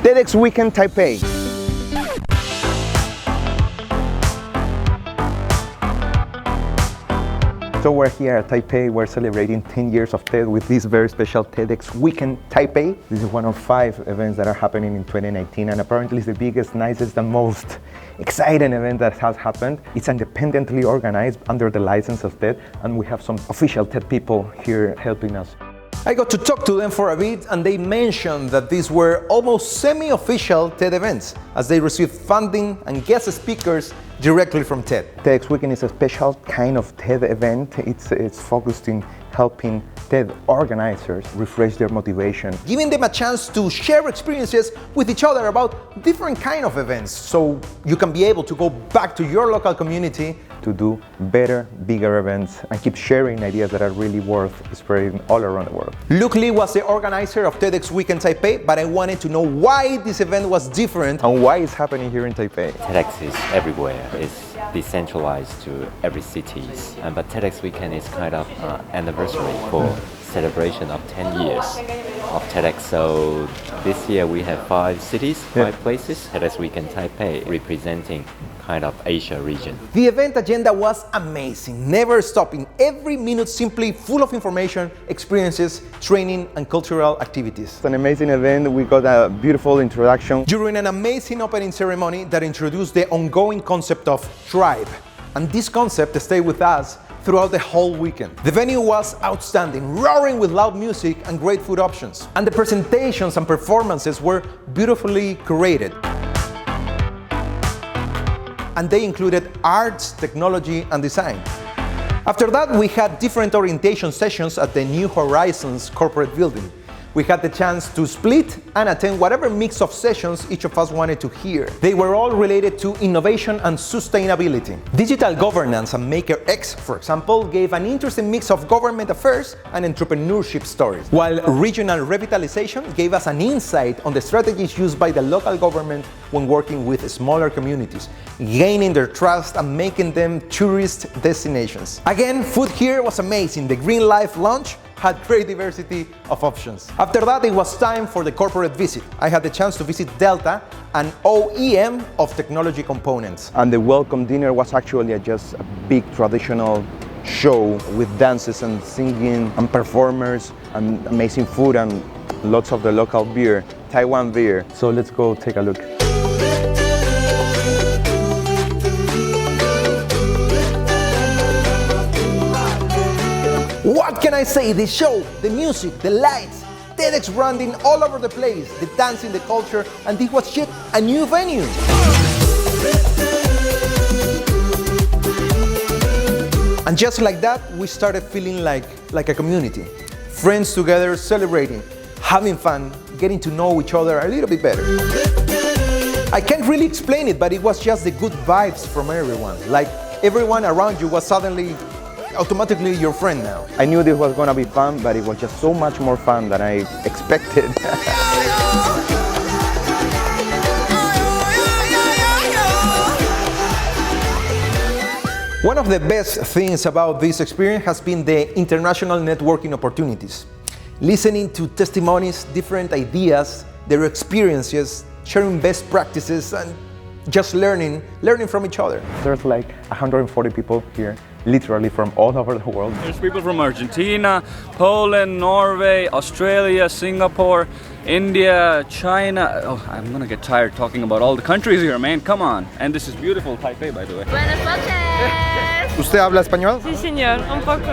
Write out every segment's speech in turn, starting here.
TEDx Weekend Taipei. So we're here at Taipei, we're celebrating 10 years of TED with this very special TEDx Weekend Taipei. This is one of 5 events that are happening in 2019 and apparently it's the biggest, nicest and most exciting event that has happened. It's independently organized under the license of TED and we have some official TED people here helping us. I got to talk to them for a bit and they mentioned that these were almost semi-official TED events as they received funding and guest speakers directly from TED. TEDx Weekend is a special kind of TED event. It's focused in helping TED organizers refresh their motivation, giving them a chance to share experiences with each other about different kind of events so you can be able to go back to your local community to do better, bigger events and keep sharing ideas that are really worth spreading all around the world. Luke Lee was the organizer of TEDx Weekend Taipei, but I wanted to know why this event was different and why it's happening here in Taipei. TEDx is everywhere. It's decentralized to every cities. But TEDx Weekend is kind of anniversary for celebration of 10 years of TEDx. So this year we have 5 cities, 5 places. TEDx Weekend Taipei representing kind of Asia region. The event agenda was amazing, never stopping, every minute simply full of information, experiences, training and cultural activities. It's an amazing event, we got a beautiful introduction during an amazing opening ceremony that introduced the ongoing concept of tribe. And this concept stayed with us throughout the whole weekend. The venue was outstanding, roaring with loud music and great food options. And the presentations and performances were beautifully curated. And they included arts, technology, and design. After that, we had different orientation sessions at the New Horizons corporate building. We had the chance to split and attend whatever mix of sessions each of us wanted to hear. They were all related to innovation and sustainability. Digital governance and Maker X, for example, gave an interesting mix of government affairs and entrepreneurship stories, while regional revitalization gave us an insight on the strategies used by the local government when working with smaller communities, gaining their trust and making them tourist destinations. Again, food here was amazing. The Green Life lunch had great diversity of options. After that, it was time for the corporate visit. I had the chance to visit Delta, an OEM of technology components. And the welcome dinner was actually just a big traditional show with dances and singing and performers and amazing food and lots of the local beer, Taiwan beer. So let's go take a look. What can I say? The show, the music, the lights, TEDx branding all over the place, the dancing, the culture, and this was shit, a new venue. And just like that, we started feeling like a community. Friends together, celebrating, having fun, getting to know each other a little bit better. I can't really explain it, but it was just the good vibes from everyone. Like everyone around you was suddenly automatically your friend now. I knew this was gonna be fun, but it was just so much more fun than I expected. One of the best things about this experience has been the international networking opportunities. Listening to testimonies, different ideas, their experiences, sharing best practices, and just learning from each other. There's like 140 people here, literally from all over the world. There's people from Argentina, Poland, Norway, Australia, Singapore, India, China. Oh, I'm gonna get tired talking about all the countries here, man. Come on. And this is beautiful Taipei, by the way. Buenas noches. ¿Usted habla español? Sí, señor, un poco.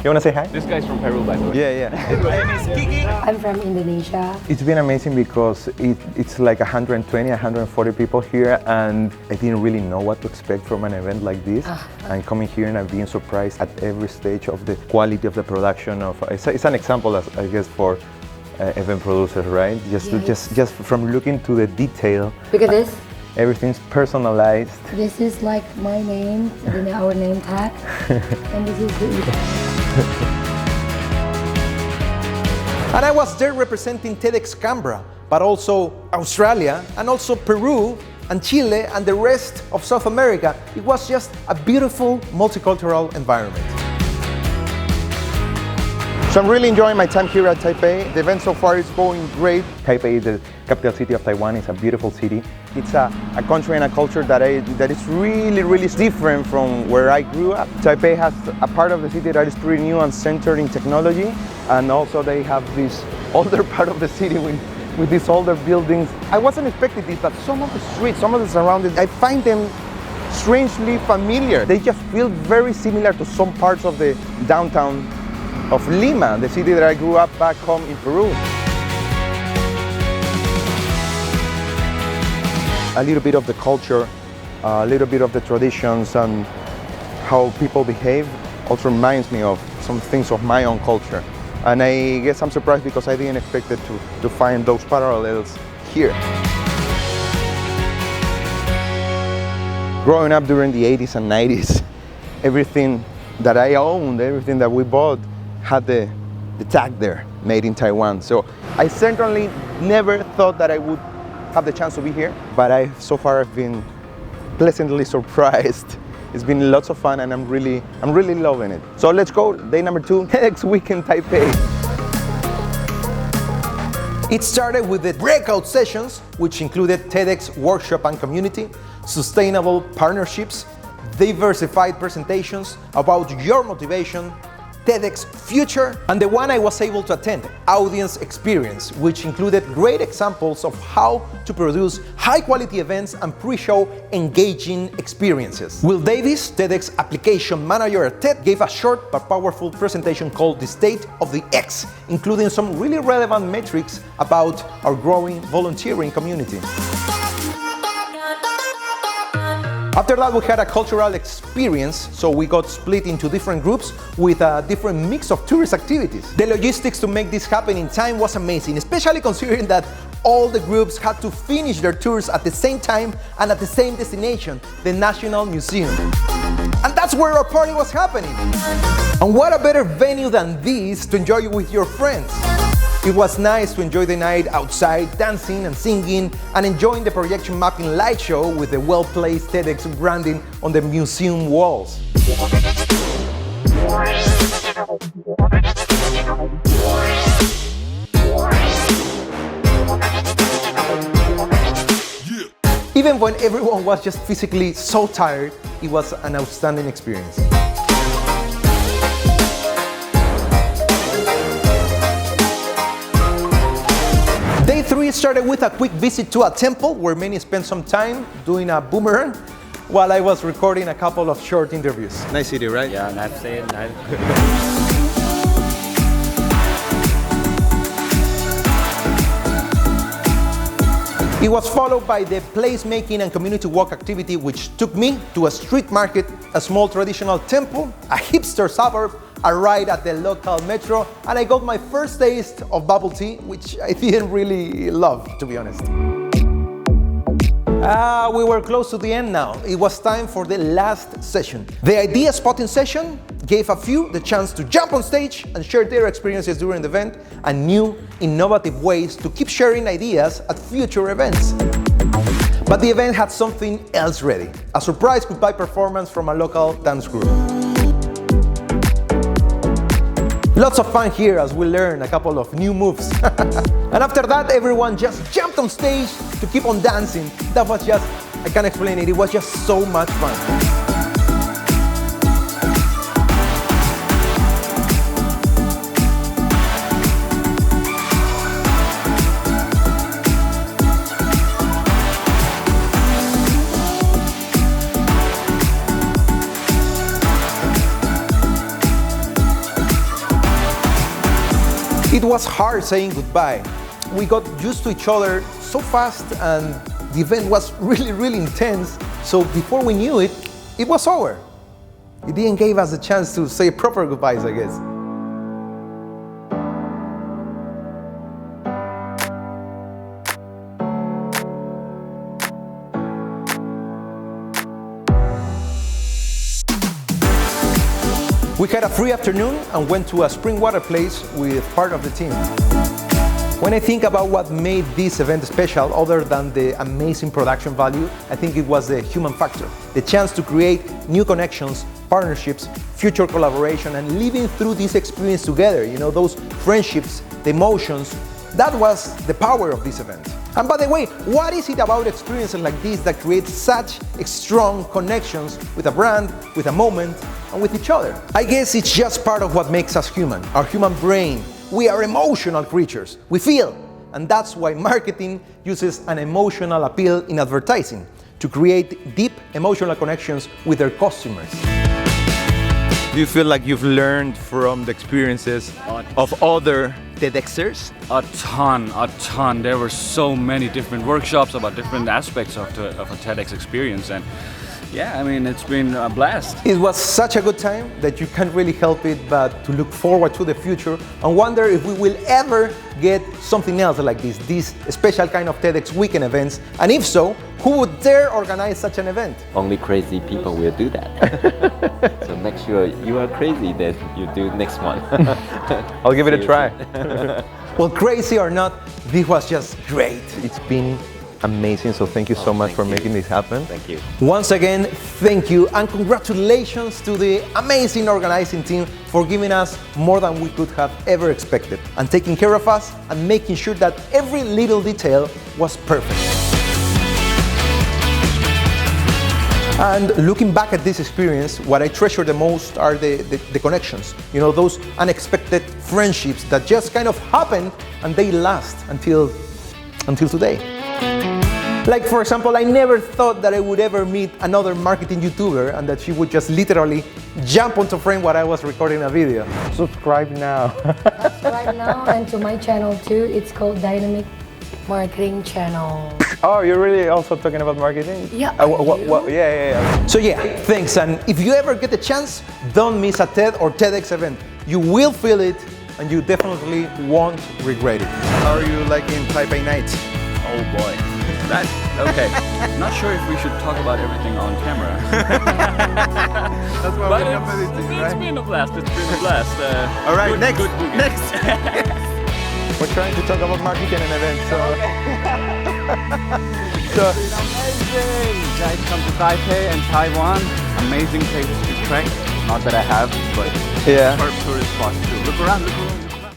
You wanna say hi? This guy's from Peru, by the way. Yeah. I'm from Indonesia. It's been amazing because it's like 120, 140 people here and I didn't really know what to expect from an event like this. And coming here and I've been surprised at every stage of the quality of the production of, it's an example, I guess, for event producers, right? Just from looking to the detail. Look at this. Everything's personalized. This is like my name, then our name tag. And this is the And I was there representing TEDxCanberra, but also Australia, and also Peru, and Chile, and the rest of South America. It was just a beautiful multicultural environment. So I'm really enjoying my time here at Taipei. The event so far is going great. Taipei, the capital city of Taiwan, is a beautiful city. It's a country and a culture that is really different from where I grew up. Taipei has a part of the city that is pretty new and centered in technology, and also they have this older part of the city with these older buildings. I wasn't expecting this, but some of the streets, some of the surroundings, I find them strangely familiar. They just feel very similar to some parts of the downtown of Lima, the city that I grew up back home in Peru. A little bit of the culture, a little bit of the traditions and how people behave also reminds me of some things of my own culture. And I guess I'm surprised because I didn't expect it to find those parallels here. Growing up during the 80s and 90s, everything that I owned, everything that we bought had the tag there, made in Taiwan. So I certainly never thought that I would have the chance to be here, but so far I've been pleasantly surprised. It's been lots of fun and I'm really loving it. So let's go, day number 2, TEDx Week in Taipei. It started with the breakout sessions, which included TEDx workshop and community, sustainable partnerships, diversified presentations about your motivation, TEDx Future, and the one I was able to attend, Audience Experience, which included great examples of how to produce high-quality events and pre-show engaging experiences. Will Davis, TEDx Application Manager at TED, gave a short but powerful presentation called The State of the X, including some really relevant metrics about our growing volunteering community. After that, we had a cultural experience, so we got split into different groups with a different mix of tourist activities. The logistics to make this happen in time was amazing, especially considering that all the groups had to finish their tours at the same time and at the same destination, the National Museum. And that's where our party was happening. And what a better venue than this to enjoy with your friends. It was nice to enjoy the night outside, dancing and singing, and enjoying the projection mapping light show with the well-placed TEDx branding on the museum walls. Even when everyone was just physically so tired, it was an outstanding experience. Day 3 started with a quick visit to a temple where many spent some time doing a boomerang while I was recording a couple of short interviews. Nice city, right? Yeah, nice city, nice. It was followed by the placemaking and community walk activity, which took me to a street market, a small traditional temple, a hipster suburb, a ride at the local metro, and I got my first taste of bubble tea, which I didn't really love, to be honest. We were close to the end now. It was time for the last session. The idea spotting session gave a few the chance to jump on stage and share their experiences during the event and new, innovative ways to keep sharing ideas at future events. But the event had something else ready, a surprise goodbye performance from a local dance group. Lots of fun here as we learn a couple of new moves. And after that, everyone just jumped on stage to keep on dancing. That was just, I can't explain it, it was just so much fun. It was hard saying goodbye. We got used to each other so fast and the event was really intense. So before we knew it, it was over. It didn't give us a chance to say proper goodbyes, I guess. We had a free afternoon and went to a spring water place with part of the team. When I think about what made this event special, other than the amazing production value, I think it was the human factor. The chance to create new connections, partnerships, future collaboration, and living through this experience together. You know, those friendships, the emotions, that was the power of this event. And by the way, what is it about experiences like this that creates such strong connections with a brand, with a moment, and with each other? I guess it's just part of what makes us human, our human brain. We are emotional creatures. We feel. And that's why marketing uses an emotional appeal in advertising to create deep emotional connections with their customers. Do you feel like you've learned from the experiences of other TEDxers? A ton. There were so many different workshops about different aspects of a TEDx experience, and yeah, I mean, it's been a blast. It was such a good time that you can't really help it but to look forward to the future and wonder if we will ever get something else like this, these special kind of TEDx weekend events, and if so, who would dare organize such an event? Only crazy people will do that. So make sure you are crazy that you do next one. I'll give it a try. Well, crazy or not, this was just great. It's been amazing, so thank you so much for making this happen. Thank you. Once again, thank you, and congratulations to the amazing organizing team for giving us more than we could have ever expected, and taking care of us and making sure that every little detail was perfect. And looking back at this experience, what I treasure the most are the connections. You know, those unexpected friendships that just kind of happen and they last until today. Like, for example, I never thought that I would ever meet another marketing YouTuber and that she would just literally jump onto frame while I was recording a video. Subscribe now. Subscribe now, and to my channel too. It's called Dynamic Marketing Channel. Oh, you're really also talking about marketing? Yeah. Yeah. So yeah, thanks. And if you ever get the chance, don't miss a TED or TEDx event. You will feel it, and you definitely won't regret it. How are you liking Taipei nights? Oh boy. That's okay. Not sure if we should talk about everything on camera. That's what But we're it's been a blast. It's been a blast. All right, good, next. good weekend. Next. We're trying to talk about marketing and events, so. So Amazing! Guys, come to Taipei and Taiwan. Amazing places to trek. Not that I have, but yeah. tourist spots too. Look around, look around.